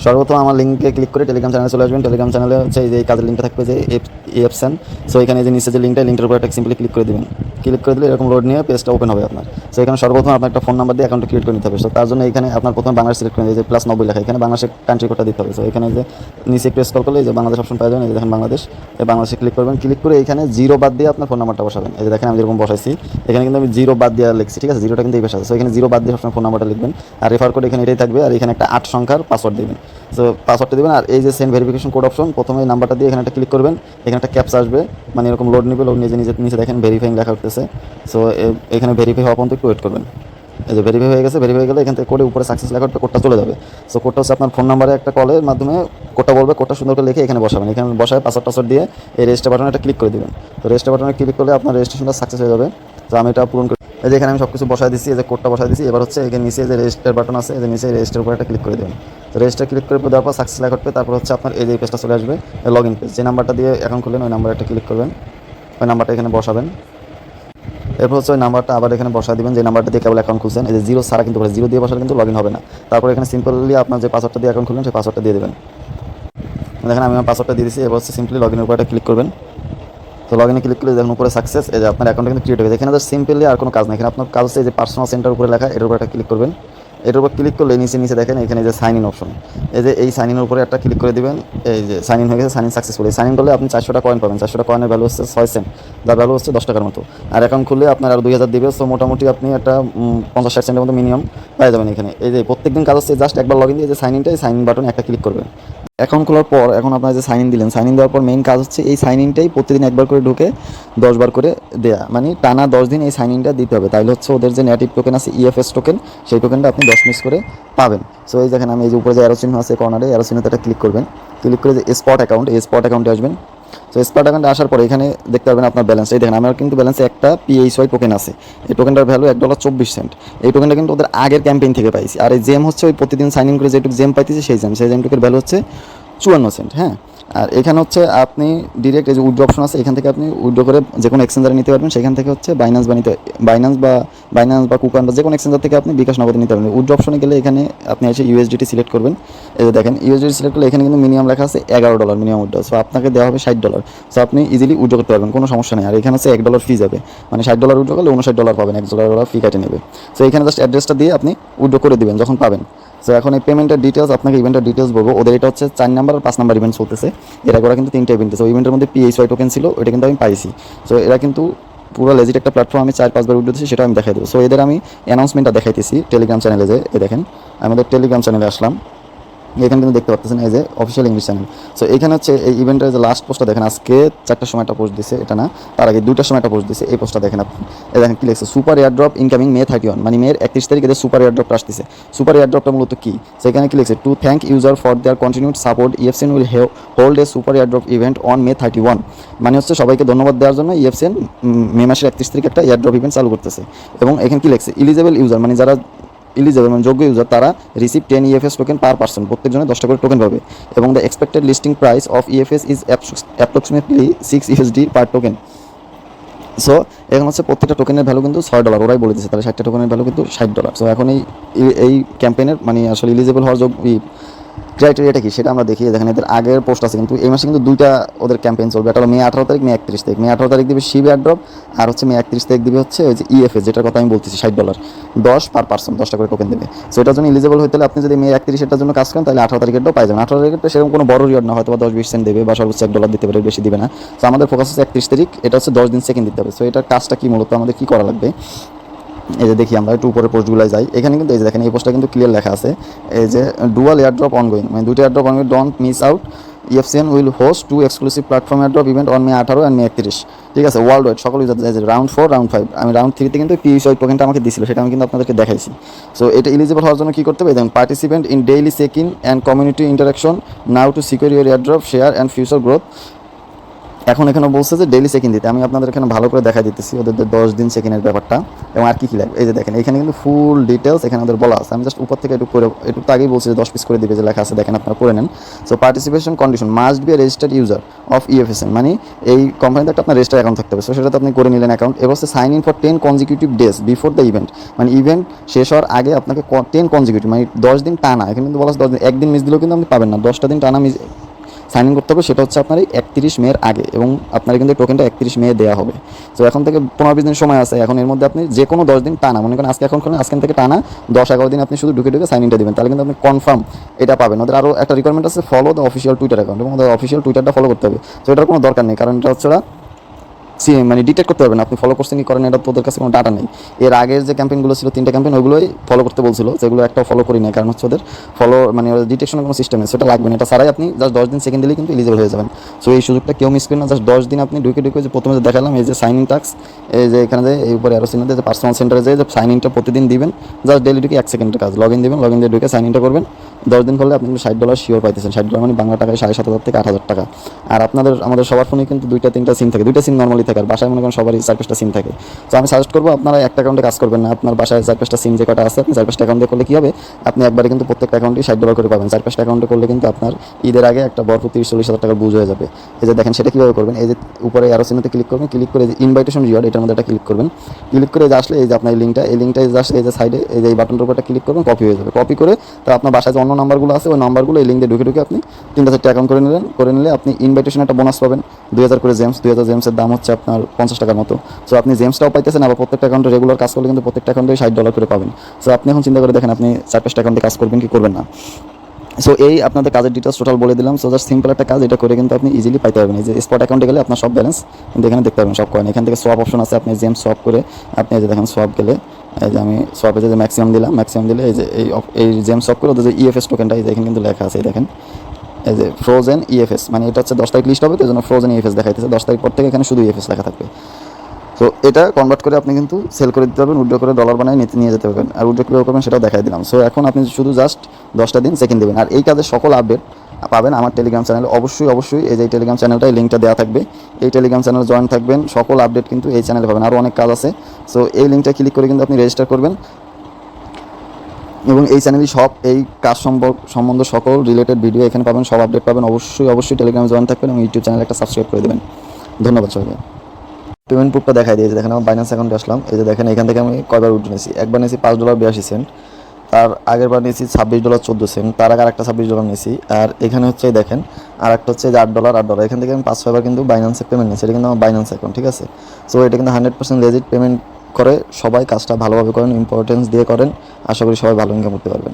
সর্বপ্রথম আমার লিঙ্কে ক্লিক করে টেলিগ্রাম চ্যানেলে চলে আসবেন। টেলিগ্রাম চ্যানেলে হচ্ছে এই যে এই কাজের লিঙ্কটা থাকবে যে এফসেন। সো এখানে যে নিচে যে লিঙ্কটার উপর একটা সিম্পলি ক্লিক করে দেবেন। ক্লিক করে দিলে এরকম লোড নিয়ে পেজটা ওপেন হবে আপনার। সো এখানে সর্বপ্রথম আপনার একটা ফোন নাম্বার দিয়ে অ্যাকাউন্টটা ক্রিয়েট করে নিতে হবে। সো তার জন্য এখানে আপনার প্রথমে বাংলাদেশ সিলেক্ট করে যে +90 লেখা, এখানে বাংলাদেশের কান্ট্রি কোডটা দিতে হবে। সো এখানে যে নিচে একটু স্ক্রল করলে এই যে বাংলাদেশ অপশন পাওয়া যাবেন, এই যে দেখেন বাংলাদেশ, এই বাংলাদেশে ক্লিক করবেন। ক্লিক করে এখানে জিরো বাদ দিয়ে আপনার ফোন নাম্বারটা বসাবেন। এই যে দেখেন আমি যেরকম বসাইছি, এখানে কিন্তু আমি জিরো বাদ দিয়ে লিখছি, ঠিক আছে, জিরোটা কিন্তু এই পাশে আছে। সো এখানে জিরো বাদ দিয়ে সবসময় ফোন নাম্বারটা লিখবেন, আর রেফার কোড এখানে এটাই থাকবে, আর এখানে একটা 8 সংখ্যার পাসওয়ার্ড দেবেন। সো পাসওয়ার্ডটা দেবেন, আর এই যে সেন্ড ভেরিফিকেশন কোড অপশন, প্রথমে এই নাম্বারটা দিয়ে এখানে একটা ক্লিক করবেন। এখানে একটা ক্যাপচা আসবে, মানে এরকম লোড নেবে, লোড নিয়ে নিচে দেখেন ভেরিফাইং লেখা উঠতেছে। সো এখানে ভেরিফাই হওয়া পর্যন্ত একটু ওয়েট করবেন। এই যে ভেরিফাই হয়ে গেছে, ভেরিফাই হয়ে গেলে এখান থেকে কোডে উপরে সাকসেস লেখা উঠবে, কোডটা চলে যাবে। সো কোডটা হচ্ছে আপনার ফোন নাম্বারে একটা কলের মাধ্যমে কোডটা বলবে, কোডটা সুন্দর করে লিখে এখানে বসাবেন। এখানে বসায় পাসওয়ার্ড দিয়ে এই রেজিস্টার বাটনে একটা ক্লিক করে দেবেন। তো রেজিস্টার বাটনে ক্লিক করলে আপনার রেজিস্ট্রেশনটা সাকসেস হয়ে যাবে। তো আমি এটা পূরণ করি। এই যে এখানে আমি সব কিছু বসায় দিচ্ছি, এই যে কোডটা বসায় দিচ্ছি। এবার হচ্ছে এখানে নিচে যে রেজিস্টার বাটন আছে, এই যে নিচে রেজিস্টার উপরে একটা ক্লিক করে দেবেন। তো রেজিস্টার ক্লিক করে দেওয়ার পর সাকসেস লেখা উঠবে। তারপর হচ্ছে আপনার এই যে পেজটা চলে আসবে, লগ ইন পেজ। যে নাম্বারটা দিয়ে অ্যাকাউন্ট খুললেন ওই নাম্বারে একটা ক্লিক করবেন, ওই নাম্বারটা এখানে বসাবেন। এরপর হচ্ছে ওই নাম্বারটা আবার এখানে বসা দিবেন, যে নাম্বারটা দিয়ে কেবল অ্যাকাউন্ট খুলছেন। এই যে জিরো ছাড়া কিন্তু জিরো দিয়ে বসালে কিন্তু লগ ইন হবে না। তারপর এখানে সিম্পলি আপনার যে পাসওয়ার্ডটা দিয়ে অ্যাকাউন্ট খুলবেন সেই পাসওয়ার্ডটা দিয়ে দেবেন। দেখেন আমি আমার পাসওয়ার্ডটা দিয়ে দিচ্ছি। এবার হচ্ছে সিম্পলি লগ ইনের উপর একটা ক্লিক করবেন। তো লগ ইনে ক্লিক করলে দেখুন উপরে সাকসেস, এই যে আপনার অ্যাকাউন্ট কিন্তু ক্রিয়েট হয়ে গেছে। এখানে তো সিম্পলি আর কোনো কাজ নেই, এখানে আপনার কাজ হচ্ছে এই যে পার্সোনাল সেন্টার উপরে লেখা, এটার উপর একটা ক্লিক করবেন। এটার উপর ক্লিক করলে নিচে দেখেন এখানে যে সাইন ইন অপশন, এই যে এই সাইন ইনের উপরে একটা ক্লিক করে দিবেন। এই যে সাইন ইন হয়ে গেছে, sign in successful. Sign in করলে আপনি 400টা কয়েন পাবেন। 400টা কয়েনের ভ্যালু হচ্ছে 6 সেন্ট, যার ভ্যালু হচ্ছে 10 টাকার মতো। আর অ্যাকাউন্ট খুললে আপনার আর 2000 দিবে। সো মোটামুটি আপনি একটা 50-60 সেন্টের মতো মিনিমাম পাই যাবেন এখানে। এই যে প্রত্যেকদিন কাজ হচ্ছে জাস্ট একবার লগ ইন দিয়ে যে সাইন ইনটা, এই সাইন ইন বাটনে একটা ক্লিক করবেন। অ্যাকাউন্ট খোলার পর এখন আপনার যে সাইন ইন দিলেন, সাইন ইন দেওয়ার পর মেইন কাজ হচ্ছে এই সাইন ইনটাই প্রতিদিন একবার করে ঢুকে 10 বার করে দেয়া, মানে টানা 10 দিন এই সাইন ইনটা দিতে হবে। তাইলে হচ্ছে ওদের যে নেটিভ টোকেন আছে ইএফএস টোকেন, সেই টোকেনটা আপনি 10 মিস করে পাবেন। সো এই দেখেন আমি এই যে উপরে যে অ্যারো চিহ্ন আছে কর্নারে, অ্যারো চিহ্নতে একটা ক্লিক করবেন। ক্লিক করে যে স্পট অ্যাকাউন্ট, এই স্পট অ্যাকাউন্টে আসবেন। সো স্পট অ্যাকাউন্টে আসার পরে এখানে দেখতে পাবেন আপনার ব্যালেন্স। এই দেখেন আমার কিন্তু ব্যালেন্সে একটা পিএইচওয়াই টোকেন আছে। এই টোকেনটার ভ্যালু $1.24। এই টোকেনটা কিন্তু ওদের আগের ক্যাম্পেইন থেকে পাইছি। আর এই জেম হচ্ছে ওই প্রতিদিন সাইন ইন করে যেটুকু জেম পাইতেছি সেই জেমটুকের ভ্যালু হচ্ছে 54 সেন্ট। হ্যাঁ, আর এখানে হচ্ছে আপনি ডিরেক্ট এই যে উইথড্র অপশন আছে, এখান থেকে আপনি উইথড্র করে যে কোনো এক্সচেঞ্জারে নিতে পারবেন। সেখান থেকে হচ্ছে বাইন্যান্স বা কুকান বা যে কোনো এক্সচেঞ্জার থেকে আপনি বিকাশ নগদে নিতে পারবেন। উইথড্র অপশনে গেলে এখানে আপনি এসে ইউএসডিটি সিলেক্ট করবেন। এই যে দেখেন ইউএসডিটি সিলেক্ট করলে এখানে কিন্তু মিনিমাম লেখা আছে $11 মিনিমাম উইথড্র। সো আপনাকে দেওয়া হবে $60। সো আপনি ইজিলি উইথড্র করতে পারবেন, কোনো সমস্যা নেই। আর এখানে হচ্ছে $1 ফি যাবে, মানে $60 উইথড্র করলে $59 পাবেন, $1 ফি কেটে নেবে। সো এখানে জাস্ট অ্যাড্রেসটা দিয়ে আপনি উইথড্র করে দিবেন যখন পাবেন। সো এখন এই পেমেন্টের ডিটেলস, আপনাকে ইভেন্টের ডিটেলস বলবো। ওদের এটা হচ্ছে 4 নাম্বার আর 5 নাম্বার ইভেন্ট চলতেছে। এরা করা কিন্তু 3টা ইভেন্ট আছে। ওই ইভেন্টের মধ্যে পিএইচওয়াই টোকেন ছিল, ওইটা কিন্তু আমি পাইছি। সো এরা কিন্তু পুরো লেজিট একটা প্ল্যাটফর্ম। আমি 4-5 বার উইথড্র দিচ্ছি, সেটা আমি দেখাই দেবো। সো এদের আমি অ্যানাউন্সমেন্টটা দেখাইতেছি টেলিগ্রাম চ্যানেলে। যে এই দেখেন আমাদের টেলিগ্রাম চ্যানেলে আসলাম, এখানে কিন্তু দেখতে পাচ্ছেন এই যে অফিসিয়াল ইংলিশ চ্যানেল। সো এখানে হচ্ছে এই ইভেন্টের যে লাস্ট পোস্টটা দেখেন, আজকে 4টার সময় একটা পোস্ট দিছে, এটা না তার আগে 2টার সময় একটা পোস্ট দিছে। এই পোস্টটা দেখেন আপনি, এই দেখেন কি লিখছে, super air drop incoming May 31, মানে May 31 তারিখে এদের সুপার এয়ার ড্রপটা আসতেছে। সুপার এয়ার ড্রপটা মূলত কি, সেখানে কি লিখছে, to thank user for their continued support EFCN will hold a super airdrop event on May 31। মানে হচ্ছে সবাইকে ধন্যবাদ দেওয়ার জন্য ইএফসিএন মে মাসের 31 তারিখে একটা এয়ার ড্রপ ইভেন্ট চালু করতেছে। এবং এখানে কি লিখছে, ইলিজেবল ইউজার, মানে যারা ইলিজেবল মানে যোগ্য ইউজার, তারা receive 10 EFS token per person, প্রত্যেকজনে 10টা করে টোকেন পাবে। এবং the expected listing price of EFS is approximately $6 per token. So এখন হচ্ছে প্রত্যেকটা টোকেনের ভ্যালু কিন্তু $6, ওরাই বলে দিচ্ছে। তাহলে 60টা টোকেনের ভ্যালু কিন্তু $60। সো এখন এই ক্যাম্পেইনের মানে আসলে ইলিজেবল হওয়ার ক্রাইটেরিয়াটা কি সেটা আমরা দেখি। দেখেন এদের আগের পোস্ট আছে, কিন্তু এই মাসে কিন্তু 2টা ওদের ক্যাম্পেইন চলবে। একটা হলো May 18 তারিখ, May 31 তারিখ। May 18 তারিখ দিবে শিব এয়ার ড্রপ, আর হচ্ছে May 31 তারিখ দিবে হচ্ছে ওই যে ইএফএস, যেটার কথা আমি বলতেছি, $60 10 পার পার্সন, 10টা করে টোকেন দেবে। সো এটার জন্য ইলিজেবল হতে হলে আপনি যদি May 31 এটার জন্য কাজ করেন, তাহলে 18 তারিখেরটাও পাই যাবেন। 18 তারিখেরটা সেরকম কোনো বড় রিওয়ার্ড না, হয়তো বা 10-20 সেন্ট দেবে বা সর্বোচ্চ $1 দিতে পারে, বেশি দিবে না। সো আমাদের ফোকাস হচ্ছে 31 তারিখ, এটা হচ্ছে 10 দিন সেকেন্ড দিতে হবে। সো এটার কাজটা কি, মূলত আমাদের কী করা লাগবে, এই যে দেখি আমরা একটু উপরে পোস্টগুলো যাই। এখানে কিন্তু এই যে দেখেন এই পোস্টটা কিন্তু ক্লিয়ার লেখা আছে, এই যে ডুয়াল এয়ারড্রপ অনগোয়িং, মানে 2টা airdrop ongoing, don't miss out. EFCN will host 2 exclusive platform airdrop event on May 18 and May 31। ঠিক আছে, ওয়ার্ল্ড ওয়াইড সকল ইউজার, রাউন্ড 4 রাউন্ড 5। আমি রাউন্ড 3তে কিন্তু পিএইচওয়াই টোকেনটা আমাকে দিছিল, সেটা আমি কিন্তু আপনাদেরকে দেখাইছি। সো এটা এলিজিবল হওয়ার জন্য কী করতে হবে, দেখুন participant in daily check in and community interaction now to secure your airdrop share and future growth. এখন এখানে বলছে যে ডেইলি চেক ইন দিতে, আমি আপনাদের এখানে ভালো করে দেখা দিতেছি ওদের 10 দিন চেক ইনের ব্যাপারটা এবং আর কি লাগবে। এই যে দেখেন এখানে কিন্তু ফুল ডিটেলস এখানে ওদের বলা আছে। আমি জাস্ট উপর থেকে একটু তো আগেই বলছি যে 10 পিস করে দিবে যে লেখা আছে, দেখেন আপনারা করে নেন। So participation condition must be a registered user of EFSN, মানে এই কোম্পানিতে একটা আপনার রেজিস্টার অ্যাকাউন্ট থাকতে হবে। সো সেটাতে আপনি করে নিলেন অ্যাকাউন্ট। এবার হচ্ছে sign in for 10 consecutive days before the event, মানে ইভেন্ট শেষ হওয়ার আগে আপনাকে 10 কনজিকিউটিভ মানে 10 দিন টানা, এখানে কিন্তু বলা আছে 10 দিন, একদিন মিস দিলেও কিন্তু আপনি পাবেন না, 10টা দিন টানা মিস সাইন ইন করতে হবে। সেটা হচ্ছে আপনার এই 31 মের আগে এবং আপনার কিন্তু টোকেনটা 31 মে দেওয়া হবে। তো এখন থেকে 15-20 দিন সময় আছে। এখন এর মধ্যে আপনি যে কোনো 10 দিন টানা, মনে করেন আজকে এখন খুলেন, আজকে থেকে টানা 10-11 দিন আপনি শুধু ঢুকে সাইন ইনটা দেবেন, তাহলে কিন্তু আপনি কনফার্ম এটা পাবেন। ওদের আরও একটা রিকোয়ারমেন্ট আছে, follow the official Twitter account, এবং ওদের অফিসিয়াল টুইটারটা ফলো করতে হবে। তো এটার কোনো দরকার নেই, কারণ এটা হচ্ছে ওরা মানে ডিটেক্ট করতে পারবেন আপনি ফলো করছেন কি করেন, এটা তো ওদের কাছে কোনো ডাটা নেই। এর আগের যে ক্যাম্পেইনগুলো ছিল 3টা ক্যাম্পেইন, ওইগুলোই ফলো করতে বলছিল, যেগুলো একটাও ফলো করি না, কারণ হচ্ছে ওদের ফলো মানে ওদের ডিটেকশনের কোনো সিস্টেম নেই, সেটা লাগবে না। এটা ছাড়াই আপনি জাস্ট 10 দিন সেকেন্ড দিলেই কিন্তু এলিজিবল হয়ে যাবেন। সো এই সুযোগটা কেউ মিস করেন না। জাস্ট 10 দিন আপনি ঢুকে যে প্রথমে যে দেখালাম এই যে সাইন ইন টাস্ক, এই যে এখানে যে এই উপরে আরও চিহ্ন যে পার্সোনাল সেন্টারে যে সাইন ইনটা প্রতিদিন দিবেন, জাস্ট ডেলি ঢুকে 1 সেকেন্ডের কাজ, লগ ইন দিবেন, লগ ইন দিয়ে ঢুকে সাইন ইনটা করবেন। 10 দিন করলে আপনি কিন্তু $60 শিওর পাইতেছেন। $60 মানে বাংলা টাকায় 7,500 থেকে 8,000 টাকা। আর আমাদের সবার ফোনে কিন্তু 2টা-3টা সিম থাকে, 2টা সিম নর্মালি থাকে, আর বাসায় মনে করেন সবারই 4-5টা সিম থাকে। তো আমি সাজেস্ট করবো আপনারা একটা অ্যাকাউন্টে কাজ করবেন না, আপনার বাসায় 4-5টা সিম যে কটা আছে, আপনি 4-5টা অ্যাকাউন্টে করলে কী হবে, আপনি একবারে কিন্তু প্রত্যেকটা অ্যাকাউন্টে $60 করে পাবেন। 4-5টা অ্যাকাউন্টে করলে কিন্তু আপনার ঈদের আগে একটা ভরপুর 30-40 হাজার টাকার বুঝ হয়ে যাবে। এই যে দেখেন সেটা কীভাবে করবেন, এই যে উপরে আরও চিহ্নতে ক্লিক করবেন, ক্লিক করে যে ইনভাইটেশন রিওয়ার্ড এটার মধ্যে একটা ক্লিক করবেন। ক্লিক করে যে আসলে এই যে আপনার এই লিঙ্কটা জাস্ট এই যে সাইডে এই যে এই বাটনটার উপর একটা ক্লিক করবেন, কপি হয়ে যাবে। কপি করে তো আপনার বাসায় যে অন্য নাম্বারগুলো আছে ওই নাম্বারগুলো এই লিঙ্ক দিয়ে ঢুকে আপনি 3-4টা অ্যাকাউন্ট করে নিলে আপনি ইনভাইটেশন একটা বোনাস পাবেন, 2000 করে জেমস। 2000 জেমসের দাম হচ্ছে আপনার 50 টাকার মতো। সো আপনি জেমসটাও পাইতেছেন, আবার প্রত্যেকটা অ্যাকাউন্টে রেগুলার কাজ করলে কিন্তু প্রত্যেকটা অ্যাকাউন্টে $60 করে পাবেন। সো আপনি এখন চিন্তা করে দেখেন আপনি 4-5টা অ্যাকাউন্টে কাজ করবেন কি করবেন না। সো এই আপনাদের কাজের ডিটেলস টোটাল বলে দিলাম। সো জাস্ট সিম্পল একটা কাজ, এটা করে কিন্তু আপনি ইজিলি পাইতে পারবেন। এই যে স্পট অ্যাকাউন্টে গেলে আপনার সব ব্যালেন্স কিন্তু এখানে দেখতে পাবেন, সব কয়েন। এখান থেকে সোয়াপ অপশন আছে, আপনি জেমস সোয়াপ করে আপনি এই যে দেখেন সোয়াপ গেলে এই যে আমি সোয়াপে যে ম্যাক্সিমাম দিলাম, ম্যাক্সিমাম দিলে এই জেমস সোয়াপ করে ওদের যে ইএফএস টোকেনটা এই যে এখানে কিন্তু লেখা আছে, দেখেন এই যে ফ্রোজেন ইএফএস, মানে এটা হচ্ছে 10 তারিখ লিস্ট হবে, তো জন্য ফ্রোজেন ইএফএস দেখাইতেছে। 10 তারিখ পর থেকে এখানে শুধু ইএফএস লেখা থাকবে। তো এটা কনভার্ট করে আপনি কিন্তু সেল করে দিতে পারবেন, উইথড্র করে ডলার বানায় নিয়ে যেতে পারবেন। আর উইথড্র কীভাবে করবেন সেটাও দেখাই দিলাম। সো এখন আপনি শুধু জাস্ট 10টা দিন সেকেন্ড দেবেন। আর এই কাজের সকল আপডেট পাবেন আমার টেলিগ্রাম চ্যানেলে। অবশ্যই এই যে টেলিগ্রাম চ্যানেলটাই লিঙ্কটা দেওয়া থাকবে, এই টেলিগ্রাম চ্যানেলে জয়েন থাকবেন, সকল আপডেট কিন্তু এই চ্যানেলে পাবেন। আরও অনেক কাজ আছে। সো এই লিঙ্কটা ক্লিক করে কিন্তু আপনি রেজিস্টার করবেন এবং এই চ্যানেলই সব এই কাজ সম্বন্ধে সকল রিলেটেড ভিডিও এখানে পাবেন, সব আপডেট পাবেন। অবশ্যই টেলিগ্রামে জয়েন থাকবেন এবং ইউটিউব চ্যানেলে একটা সাবস্ক্রাইব করে দেবেন। ধন্যবাদ সবাইকে। পেমেন্ট প্রুফটা দেখাই দিয়েছে, দেখেন আমার বাইন্যান্স অ্যাকাউন্টে আসলাম। এই যে দেখেন এখান থেকে আমি কয়বার উইথড্র নিয়েছি, একবার নিয়েছি $5.82, তার আগের বার নিয়েছি $26.14, তার আগে আরেকটা $26 নিয়েছি। আর এখানে হচ্ছে দেখেন আর একটা হচ্ছে যে $8, এখান থেকে আমি 5-6বার কিন্তু বাইন্যান্সে পেমেন্ট নিয়েছি। এটা কিন্তু আমার বাইন্যান্স অ্যাকাউন্ট, ঠিক আছে। সো এটা কিন্তু 100% লেজিট পেমেন্ট করে, সবাই কাজটা ভালোভাবে করেন, ইম্পর্টেন্স দিয়ে করেন। আশা করি সবাই ভালো ইনকাম করতে পারবেন।